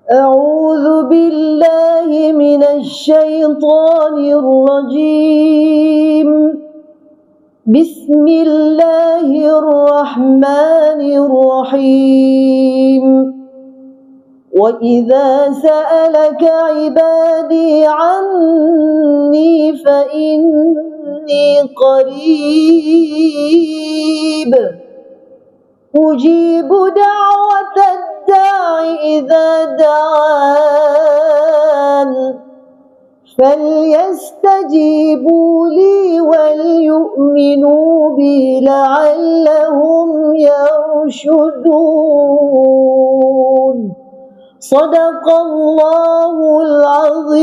أعوذ بالله من الشيطان الرجيم. بسم الله الرحمن الرحيم. وإذا سألك عبادي عني فإني قريب أجيب دعوة الداع إذا دعان فليستجيبوا لي وليؤمنوا بي لعلهم يرشدون. صدق الله العظيم.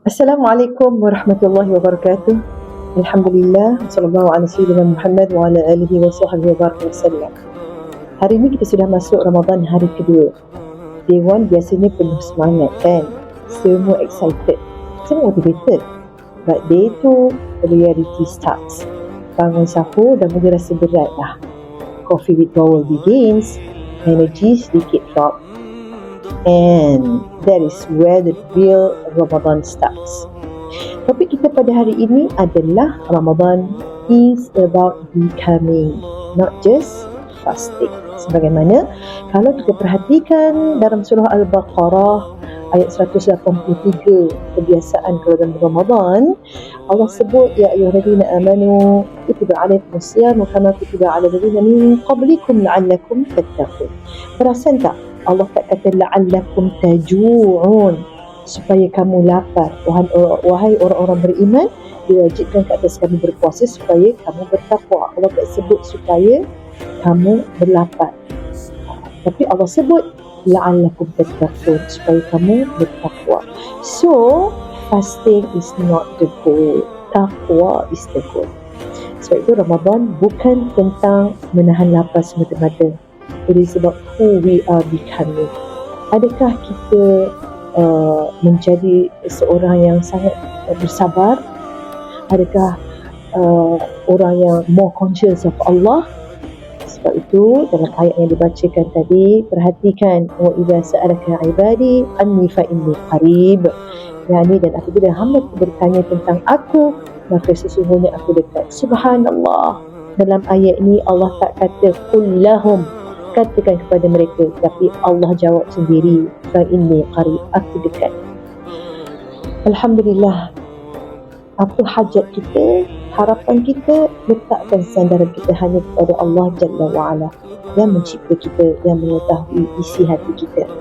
Assalamualaikum warahmatullahi wabarakatuh. Alhamdulillah, sallallahu ala sayyidina Muhammad wa ala alihi wa sahbihi wa barakatuh. Hari ini kita sudah masuk Ramadan hari kedua. Day 1 biasanya penuh semangat kan? Semua excited, semua motivated. But day 2, reality starts. Bangun sahur dah mula rasa berat dah. Coffee withdrawal begins, energy sedikit drop. And that is where the real Ramadan starts. Topik kita pada hari ini adalah Ramadan is about becoming, not just fasting. Sebagaimana kalau kita perhatikan dalam surah Al-Baqarah ayat 183, kebiasaan dalam Ramadan, Allah sebut ya ayyuhallazina amanu kutiba alaikumus siyam kama kutiba alal ladzina min qablikum la'allakum tattaqun. Perasan tak Allah tak kata la'allakum taju'un, supaya kamu lapar. Wahai orang-orang beriman, diwajibkan ke atas kamu berpuasa supaya kamu bertakwa. Allah tak sebut supaya kamu berlapar, tapi Allah sebut la'allakum tattaqun, supaya kamu bertakwa. So fasting is not the goal, takwa is the goal. Sebab itu Ramadan bukan tentang menahan lapar semata-mata. It is about who we are becoming. Adakah kita menjadi seorang yang sangat bersabar? Adakah orang yang more conscious of Allah? Sebab itu dalam ayat yang dibacakan tadi, perhatikan wa idza sa'alaka ibadi anni fa inni qarib, yakni dan apabila hamba bertanya tentang aku, maka sesungguhnya aku dekat. Subhanallah, dalam ayat ini Allah tak kata qul lahum, katakan kepada mereka, tapi Allah jawab sendiri, fa inni qarib, aku dekat. Alhamdulillah. Apa hajat kita, harapan kita, letakkan sandaran kita hanya kepada Allah Jalla wa'ala yang mencipta kita, yang mengetahui isi hati kita.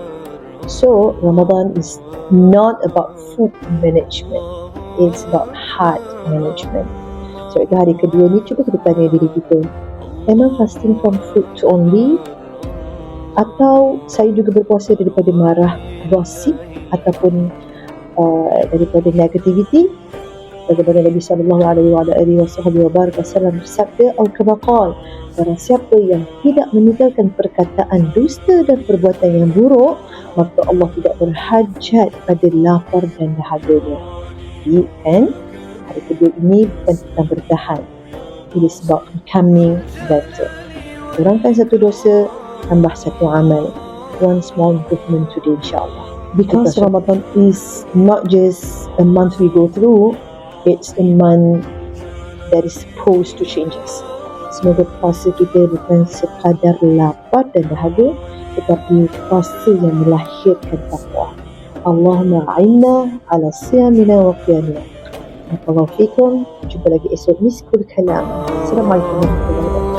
So Ramadan is not about food management, it's about heart management. So itu hari kedua ni, cuba kita tanya diri kita, am I fasting from food only? Atau saya juga berpuasa daripada marah, gosip, ataupun daripada negativity? Bagaimana Nabi sallallahu alaihi wasallam bersabda, al-kabaqal, barang siapa yang tidak meninggalkan perkataan dusta dan perbuatan yang buruk, maka Allah tidak berhajat pada lapar dan dahaganya. Jadi kan, hari kedua ini bukan tentang bertahan, it is about becoming better. Kurangkan satu dosa, tambah satu amal. One small improvement today, insyaAllah. Because Ramadan is not just a month we go through, it's a month that is supposed to change us. Semoga puasa kita bukan sekadar lapar dan dahaga, tetapi puasa yang melahirkan takwa. Allahumma a'inna ala siyamina wa qiyamina. Barakallahu fikum. Jumpa lagi esok Miskul Kalam. Assalamualaikum warahmatullahi wabarakatuh.